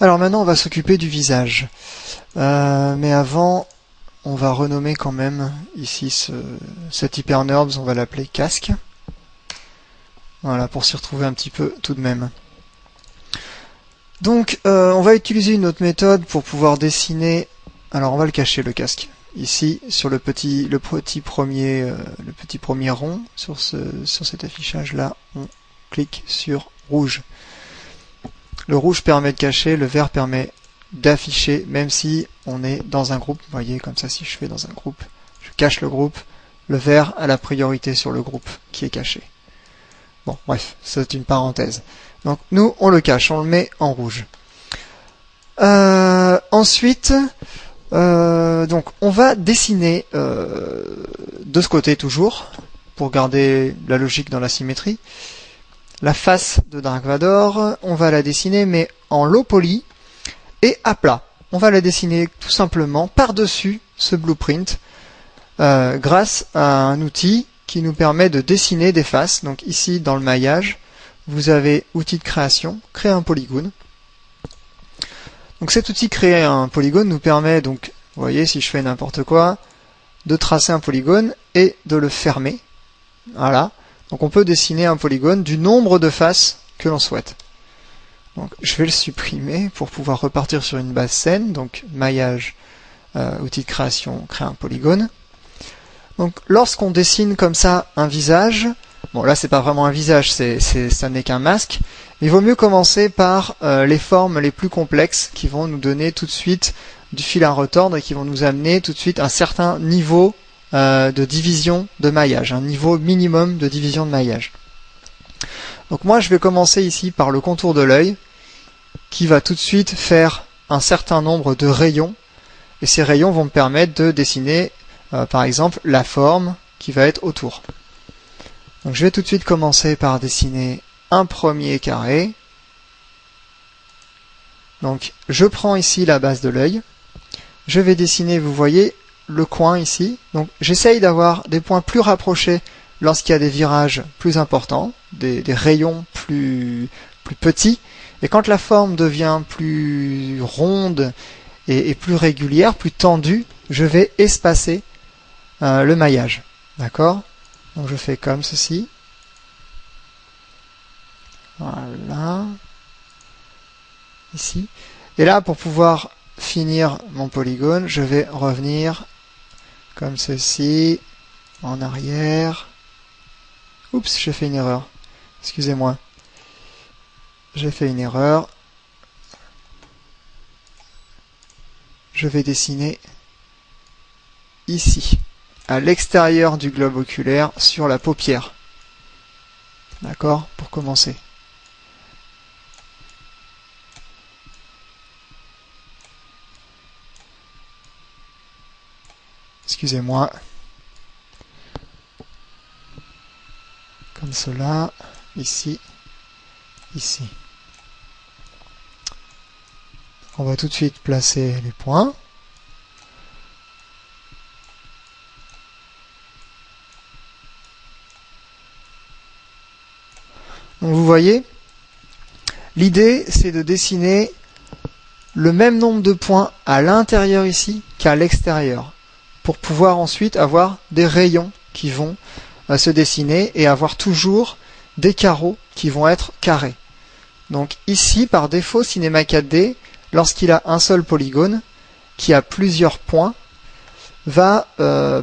Alors maintenant on va s'occuper du visage. Mais avant, on va renommer quand même ici cet HyperNurbs, on va l'appeler casque. Voilà, pour s'y retrouver un petit peu tout de même. Donc on va utiliser une autre méthode pour pouvoir dessiner. Alors on va le cacher, le casque. Ici sur le petit premier rond sur cet affichage là, on clique sur rouge. Le rouge permet de cacher, le vert permet d'afficher, même si on est dans un groupe. Vous voyez, comme ça, si je fais dans un groupe, je cache le groupe, le vert a la priorité sur le groupe qui est caché. Bon, bref, c'est une parenthèse. Donc nous, on le cache, on le met en rouge. Ensuite, donc on va dessiner de ce côté toujours, pour garder la logique dans la symétrie. La face de Dark Vador, on va la dessiner mais en low poly et à plat. On va la dessiner tout simplement par-dessus ce blueprint grâce à un outil qui nous permet de dessiner des faces. Donc ici dans le maillage, vous avez outil de création, créer un polygone. Donc cet outil créer un polygone nous permet donc, vous voyez si je fais n'importe quoi, de tracer un polygone et de le fermer. Voilà. Donc on peut dessiner un polygone du nombre de faces que l'on souhaite. Donc je vais le supprimer pour pouvoir repartir sur une base saine. Donc maillage, outil de création, créer un polygone. Donc lorsqu'on dessine comme ça un visage, bon là c'est pas vraiment un visage, ça n'est qu'un masque, mais il vaut mieux commencer par les formes les plus complexes qui vont nous donner tout de suite du fil à retordre et qui vont nous amener tout de suite un certain niveau de division de maillage, un niveau minimum de division de maillage. Donc moi je vais commencer ici par le contour de l'œil qui va tout de suite faire un certain nombre de rayons et ces rayons vont me permettre de dessiner par exemple la forme qui va être autour. Donc je vais tout de suite commencer par dessiner un premier carré. Donc je prends ici la base de l'œil, je vais dessiner, vous voyez, le coin ici. Donc j'essaye d'avoir des points plus rapprochés lorsqu'il y a des virages plus importants, des rayons plus petits. Et quand la forme devient plus ronde et plus régulière, plus tendue, je vais espacer le maillage. D'accord? Donc je fais comme ceci. Voilà. Ici. Et là, pour pouvoir finir mon polygone, je vais revenir comme ceci, en arrière. Oups, j'ai fait une erreur. Excusez-moi. J'ai fait une erreur. Je vais dessiner ici, à l'extérieur du globe oculaire, sur la paupière. D'accord? Pour commencer. Excusez-moi. Comme cela, ici, ici. On va tout de suite placer les points. Donc vous voyez, l'idée c'est de dessiner le même nombre de points à l'intérieur ici qu'à l'extérieur, pour pouvoir ensuite avoir des rayons qui vont se dessiner et avoir toujours des carreaux qui vont être carrés. Donc ici, par défaut, Cinema 4D, lorsqu'il a un seul polygone, qui a plusieurs points, va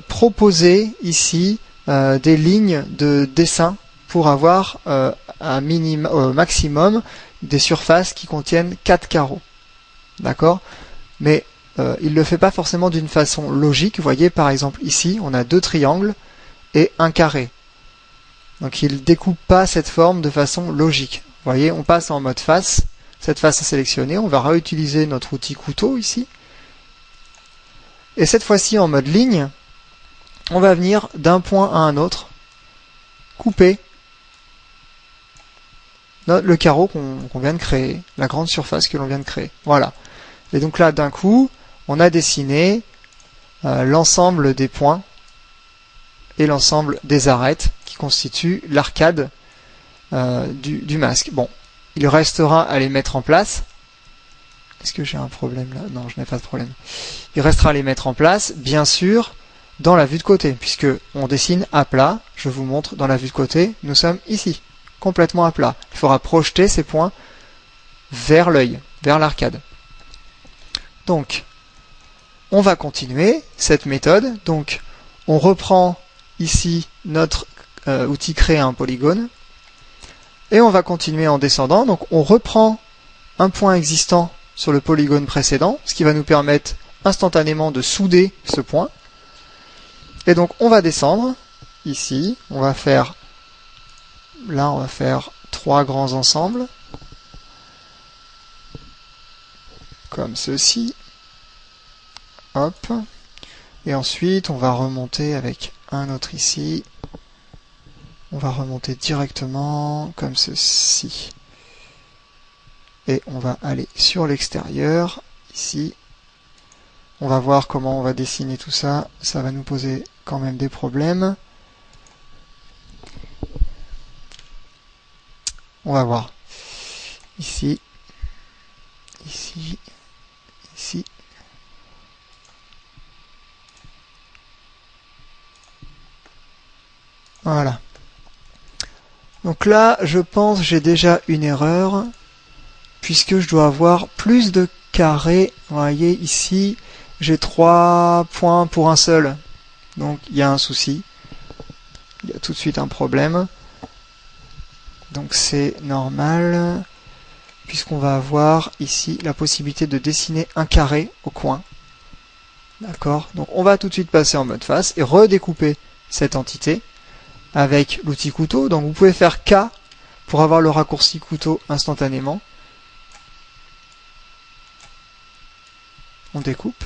proposer ici des lignes de dessin pour avoir au maximum des surfaces qui contiennent 4 carreaux. D'accord? Mais il ne le fait pas forcément d'une façon logique. Vous voyez, par exemple, ici, on a 2 triangles et un carré. Donc il ne découpe pas cette forme de façon logique. Vous voyez, on passe en mode face. Cette face est sélectionnée. On va réutiliser notre outil couteau ici. Et cette fois-ci, en mode ligne, on va venir d'un point à un autre, couper le carreau qu'on vient de créer, la grande surface que l'on vient de créer. Voilà. Et donc là, d'un coup, on a dessiné l'ensemble des points et l'ensemble des arêtes qui constituent l'arcade du masque. Bon, il restera à les mettre en place. Est-ce que j'ai un problème là? Non, je n'ai pas de problème. Il restera à les mettre en place, bien sûr, dans la vue de côté, puisque on dessine à plat. Je vous montre dans la vue de côté, nous sommes ici, complètement à plat. Il faudra projeter ces points vers l'œil, vers l'arcade. Donc, on va continuer cette méthode. Donc, on reprend ici notre outil créer un polygone. Et on va continuer en descendant. Donc, on reprend un point existant sur le polygone précédent, ce qui va nous permettre instantanément de souder ce point. Et donc, on va descendre ici. On va faire 3 grands ensembles. Comme ceci. Hop. Et ensuite, on va remonter avec un autre ici. On va remonter directement comme ceci. Et on va aller sur l'extérieur, ici. On va voir comment on va dessiner tout ça. Ça va nous poser quand même des problèmes. On va voir. Ici. Ici. Ici. Voilà. Donc là, je pense j'ai déjà une erreur, puisque je dois avoir plus de carrés. Vous voyez, ici, j'ai 3 points pour un seul. Donc, il y a un souci. Il y a tout de suite un problème. Donc, c'est normal, puisqu'on va avoir ici la possibilité de dessiner un carré au coin. D'accord? Donc, on va tout de suite passer en mode face et redécouper cette entité avec l'outil couteau. Donc vous pouvez faire K pour avoir le raccourci couteau instantanément. On découpe.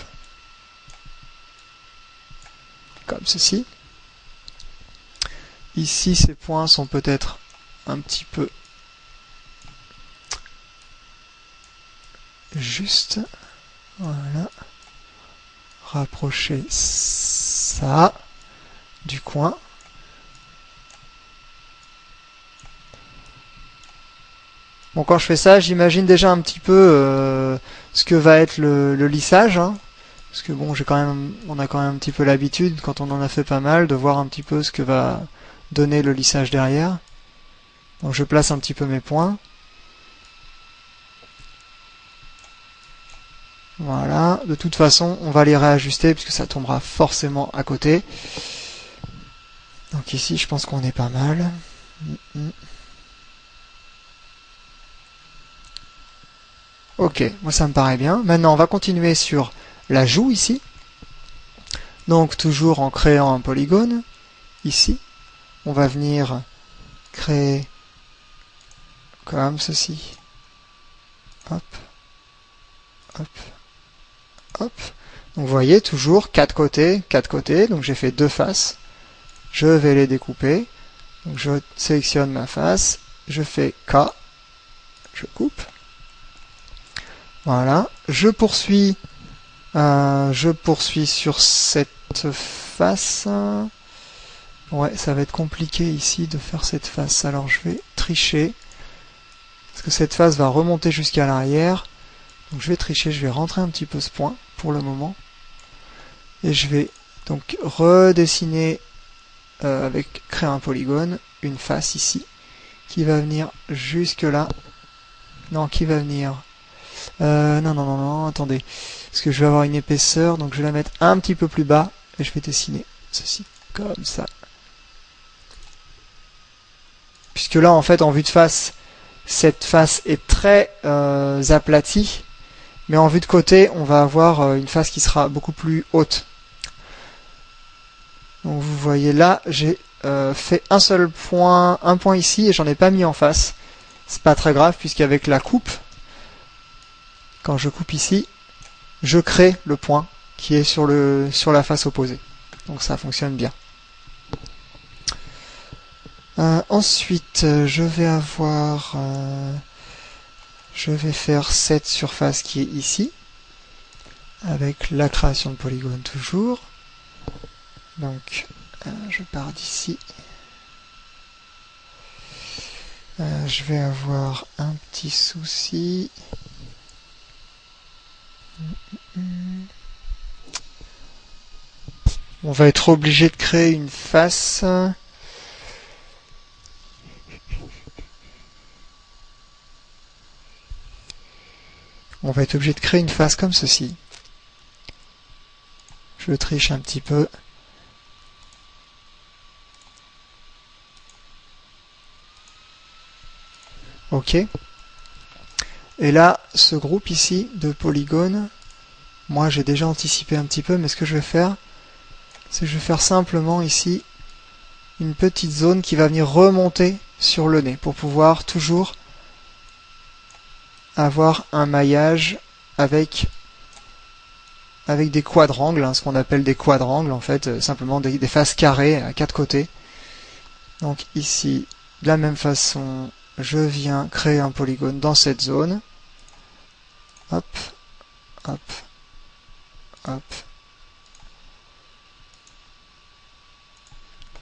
Comme ceci. Ici, ces points sont peut-être un petit peu juste. Voilà. Rapprocher ça du coin. Bon, quand je fais ça, j'imagine déjà un petit peu ce que va être le lissage, hein, parce que bon, on a quand même un petit peu l'habitude, quand on en a fait pas mal, de voir un petit peu ce que va donner le lissage derrière. Donc je place un petit peu mes points. Voilà, de toute façon, on va les réajuster puisque ça tombera forcément à côté. Donc ici, je pense qu'on est pas mal. Ok, moi ça me paraît bien. Maintenant, on va continuer sur la joue ici. Donc toujours en créant un polygone. Ici, on va venir créer comme ceci. Hop, hop, hop. Donc vous voyez, toujours 4 côtés, 4 côtés. Donc j'ai fait 2 faces. Je vais les découper. Donc je sélectionne ma face. Je fais K. Je coupe. Voilà, je poursuis sur cette face. Ouais, ça va être compliqué ici de faire cette face. Alors je vais tricher. Parce que cette face va remonter jusqu'à l'arrière. Donc je vais tricher, je vais rentrer un petit peu ce point pour le moment. Et je vais donc redessiner avec créer un polygone, une face ici, qui va venir jusque là. Non, qui va venir... non, attendez. Parce que je vais avoir une épaisseur, donc je vais la mettre un petit peu plus bas, et je vais dessiner ceci comme ça. Puisque là, en fait, en vue de face, cette face est très aplatie, mais en vue de côté, on va avoir une face qui sera beaucoup plus haute. Donc vous voyez là, j'ai fait un seul point, un point ici, et j'en ai pas mis en face. C'est pas très grave, puisqu'avec la coupe, quand je coupe ici, je crée le point qui est sur la face opposée. Donc ça fonctionne bien. Ensuite, je vais faire cette surface qui est ici, avec la création de polygone toujours. Donc, je pars d'ici. Je vais avoir un petit souci. On va être obligé de créer une face. On va être obligé de créer une face comme ceci. Je triche un petit peu. Ok. Et là, ce groupe ici de polygones, moi j'ai déjà anticipé un petit peu, mais ce que je vais faire, c'est que je vais faire simplement ici une petite zone qui va venir remonter sur le nez pour pouvoir toujours avoir un maillage avec des quadrangles, hein, ce qu'on appelle des quadrangles en fait, simplement des faces carrées à 4 côtés. Donc ici, de la même façon, je viens créer un polygone dans cette zone. Hop, hop, hop.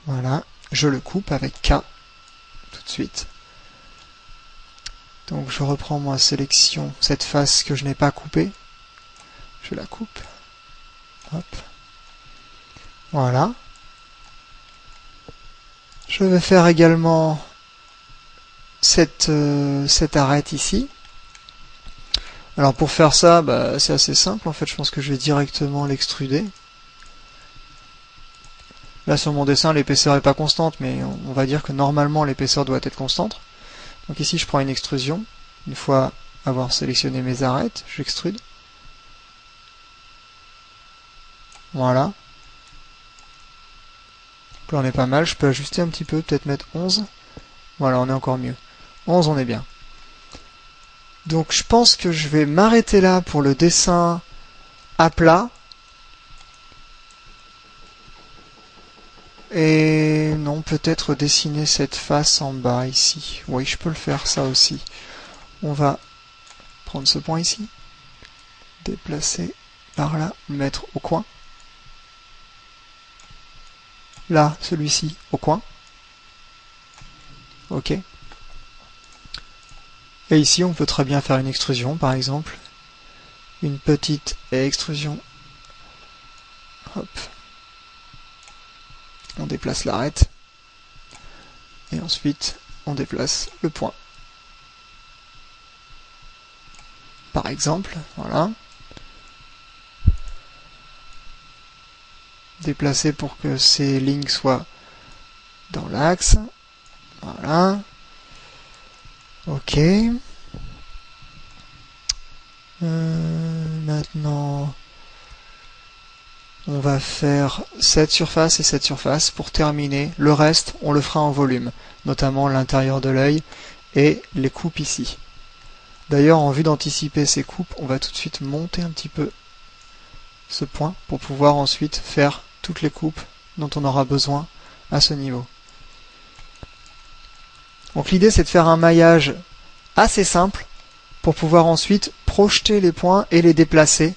Voilà, je le coupe avec K tout de suite. Donc je reprends ma sélection, cette face que je n'ai pas coupée. Je la coupe. Hop. Voilà. Je vais faire également cette arête ici. Alors pour faire ça, bah, c'est assez simple en fait, je pense que je vais directement l'extruder. Là sur mon dessin l'épaisseur n'est pas constante, mais on va dire que normalement l'épaisseur doit être constante. Donc ici je prends une extrusion, une fois avoir sélectionné mes arêtes, j'extrude. Voilà. Donc là on est pas mal, je peux ajuster un petit peu, peut-être mettre 11. Voilà, on est encore mieux. 11 on est bien. Donc je pense que je vais m'arrêter là pour le dessin à plat. Et non, peut-être dessiner cette face en bas ici. Oui, je peux le faire ça aussi. On va prendre ce point ici, déplacer par là, le mettre au coin. Là, celui-ci au coin. Ok. Et ici, on peut très bien faire une extrusion, par exemple. Une petite extrusion. Hop. On déplace l'arête. Et ensuite, on déplace le point. Par exemple, voilà. Déplacer pour que ces lignes soient dans l'axe. Voilà. Ok. Maintenant, on va faire cette surface et cette surface pour terminer. Le reste, on le fera en volume, notamment l'intérieur de l'œil et les coupes ici. D'ailleurs, en vue d'anticiper ces coupes, on va tout de suite monter un petit peu ce point pour pouvoir ensuite faire toutes les coupes dont on aura besoin à ce niveau. Donc l'idée, c'est de faire un maillage assez simple pour pouvoir ensuite projeter les points et les déplacer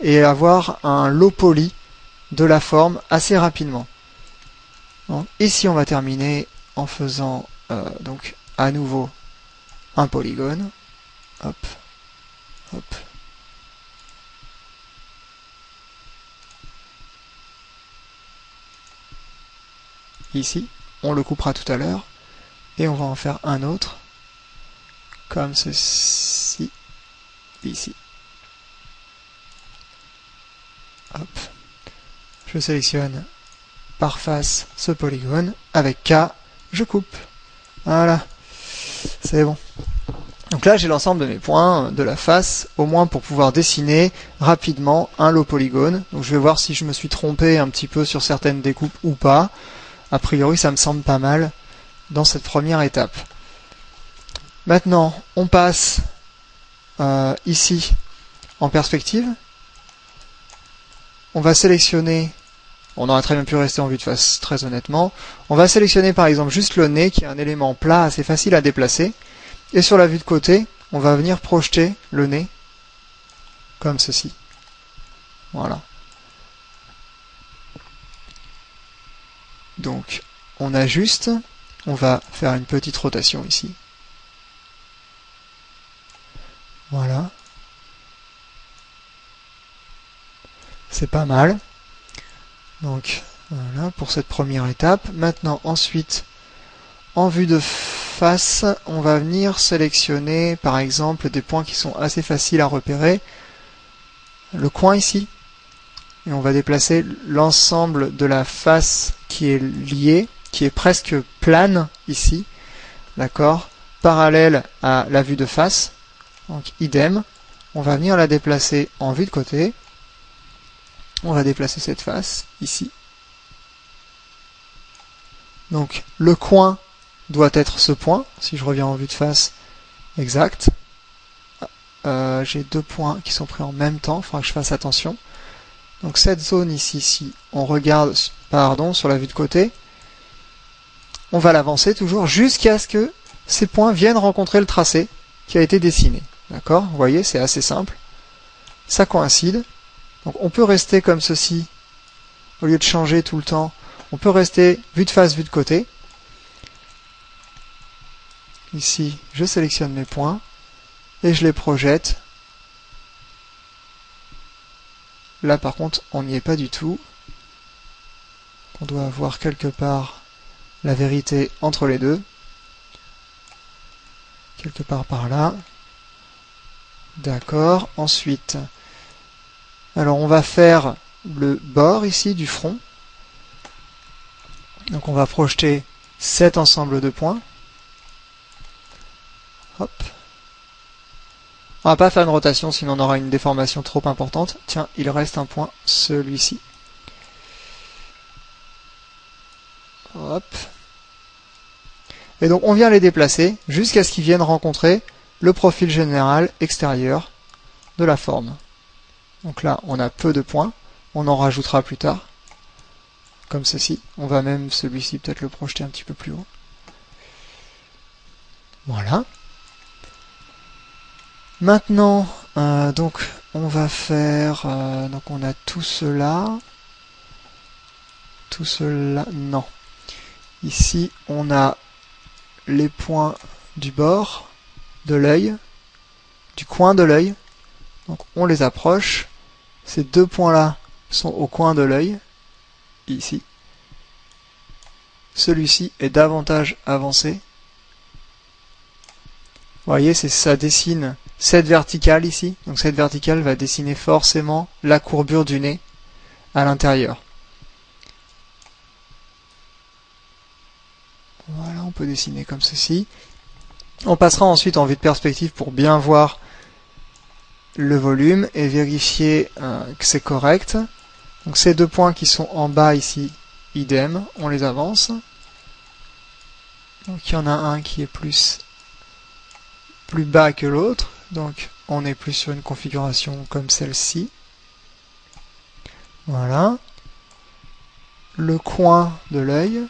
et avoir un low poly de la forme assez rapidement. Donc, ici on va terminer en faisant donc à nouveau un polygone. Hop, hop. Ici, on le coupera tout à l'heure et on va en faire un autre comme ceci ici. Hop. Je sélectionne par face ce polygone, avec K, je coupe. Voilà, c'est bon. Donc là j'ai l'ensemble de mes points de la face, au moins pour pouvoir dessiner rapidement un low polygone. Donc je vais voir si je me suis trompé un petit peu sur certaines découpes ou pas. A priori ça me semble pas mal dans cette première étape. Maintenant on passe ici en perspective. On va sélectionner, on aurait très bien pu rester en vue de face très honnêtement, on va sélectionner par exemple juste le nez qui est un élément plat assez facile à déplacer, et sur la vue de côté, on va venir projeter le nez comme ceci. Voilà. Donc on ajuste, on va faire une petite rotation ici. Voilà. C'est pas mal. Donc voilà pour cette première étape. Maintenant, ensuite, en vue de face, on va venir sélectionner par exemple des points qui sont assez faciles à repérer. Le coin ici. Et on va déplacer l'ensemble de la face qui est liée, qui est presque plane ici. D'accord? Parallèle à la vue de face. Donc idem. On va venir la déplacer en vue de côté. On va déplacer cette face ici. Donc le coin doit être ce point. Si je reviens en vue de face, exact. J'ai deux points qui sont pris en même temps. Il faudra que je fasse attention. Donc cette zone ici, si on regarde sur la vue de côté, on va l'avancer toujours jusqu'à ce que ces points viennent rencontrer le tracé qui a été dessiné. D'accord? Vous voyez, c'est assez simple. Ça coïncide. Donc on peut rester comme ceci, au lieu de changer tout le temps. On peut rester vue de face, vue de côté. Ici, je sélectionne mes points et je les projette. Là par contre, on n'y est pas du tout. On doit avoir quelque part la vérité entre les deux. Quelque part par là. D'accord. Ensuite, alors on va faire le bord ici du front. Donc on va projeter cet ensemble de points. Hop. On va pas faire une rotation, sinon on aura une déformation trop importante. Tiens, il reste un point, celui-ci. Hop. Et donc on vient les déplacer jusqu'à ce qu'ils viennent rencontrer le profil général extérieur de la forme. Donc là, on a peu de points. On en rajoutera plus tard. Comme ceci. On va même celui-ci peut-être le projeter un petit peu plus haut. Voilà. Maintenant, donc on va faire, donc on a tout cela, non. Ici, on a les points du bord de l'œil, du coin de l'œil. Donc on les approche. Ces deux points-là sont au coin de l'œil, ici. Celui-ci est davantage avancé. Vous voyez, ça dessine cette verticale ici. Donc cette verticale va dessiner forcément la courbure du nez à l'intérieur. Voilà, on peut dessiner comme ceci. On passera ensuite en vue de perspective pour bien voir le volume et vérifier que c'est correct. Donc ces deux points qui sont en bas ici, idem, on les avance. Donc il y en a un qui est plus bas que l'autre, donc on est plus sur une configuration comme celle-ci. Voilà. Le coin de l'œil.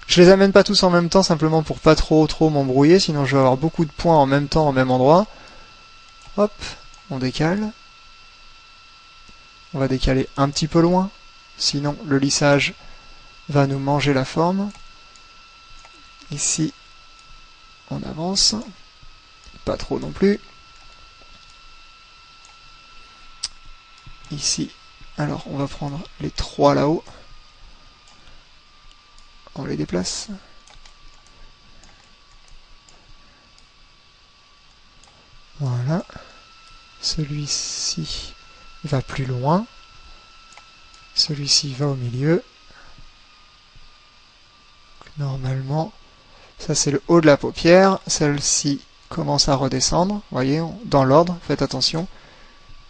Je les amène pas tous en même temps, simplement pour pas trop m'embrouiller, sinon je vais avoir beaucoup de points en même temps au même endroit. Hop, on décale. On va décaler un petit peu loin, sinon le lissage va nous manger la forme. Ici, on avance. Pas trop non plus. Ici, alors on va prendre les trois là-haut. On les déplace. Voilà. Celui-ci va plus loin. Celui-ci va au milieu. Normalement, ça c'est le haut de la paupière. Celle-ci commence à redescendre. Vous voyez, dans l'ordre, faites attention.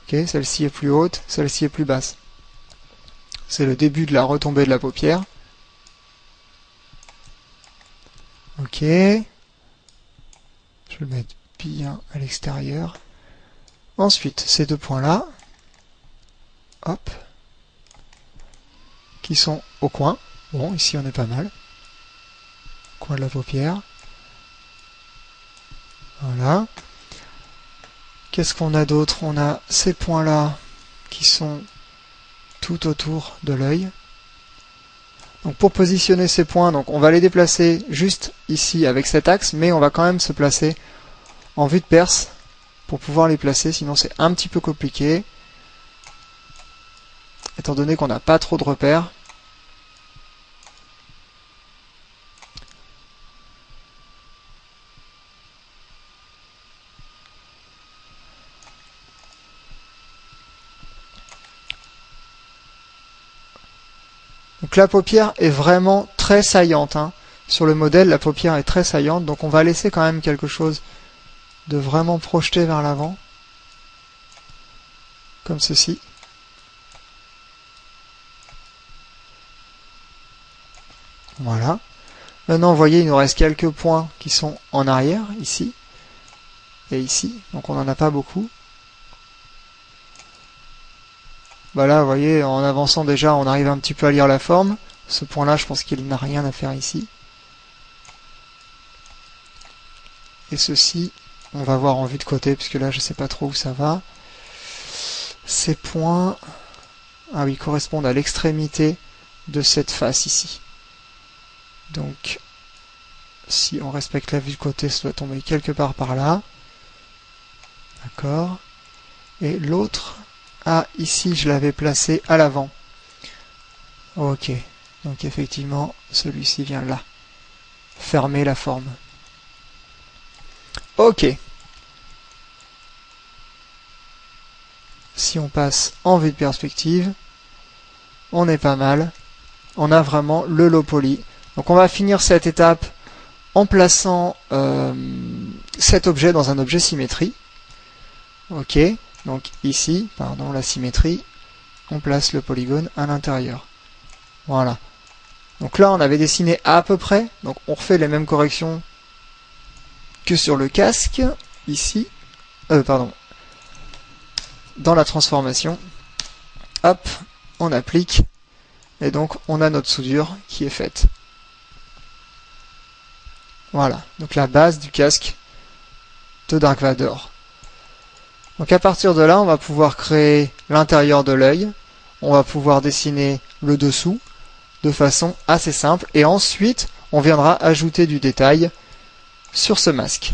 Ok, celle-ci est plus haute, celle-ci est plus basse. C'est le début de la retombée de la paupière. Ok. Je vais le mettre bien à l'extérieur. Ensuite, ces deux points-là, hop, qui sont au coin. Bon, ici on est pas mal. Coin de la paupière. Voilà. Qu'est-ce qu'on a d'autre? On a ces points-là qui sont tout autour de l'œil. Donc pour positionner ces points, donc on va les déplacer juste ici avec cet axe, mais on va quand même se placer en vue de perce pour pouvoir les placer, sinon c'est un petit peu compliqué, étant donné qu'on n'a pas trop de repères. Donc la paupière est vraiment très saillante, hein. Sur le modèle, la paupière est très saillante, donc on va laisser quand même quelque chose de vraiment projeté vers l'avant, comme ceci. Voilà. Maintenant, vous voyez, il nous reste quelques points qui sont en arrière, ici et ici, donc on n'en a pas beaucoup. Bah là, vous voyez, en avançant déjà, on arrive un petit peu à lire la forme. Ce point-là, je pense qu'il n'a rien à faire ici. Et ceci, on va voir en vue de côté, puisque là, je ne sais pas trop où ça va. Ces points, ah oui, correspondent à l'extrémité de cette face ici. Donc, si on respecte la vue de côté, ça doit tomber quelque part par là. D'accord. Et l'autre, ah, ici, je l'avais placé à l'avant. Ok. Donc, effectivement, celui-ci vient là. Fermer la forme. Ok. Si on passe en vue de perspective, on est pas mal. On a vraiment le low poly. Donc on va finir cette étape en plaçant cet objet dans un objet symétrie. Ok. Donc ici, pardon, la symétrie, on place le polygone à l'intérieur. Voilà. Donc là, on avait dessiné à peu près. Donc on refait les mêmes corrections que sur le casque, ici. Pardon. Dans la transformation. Hop, on applique. Et donc, on a notre soudure qui est faite. Voilà. Donc la base du casque de Dark Vador. Donc à partir de là, on va pouvoir créer l'intérieur de l'œil. On va pouvoir dessiner le dessous de façon assez simple. Et ensuite, on viendra ajouter du détail sur ce masque.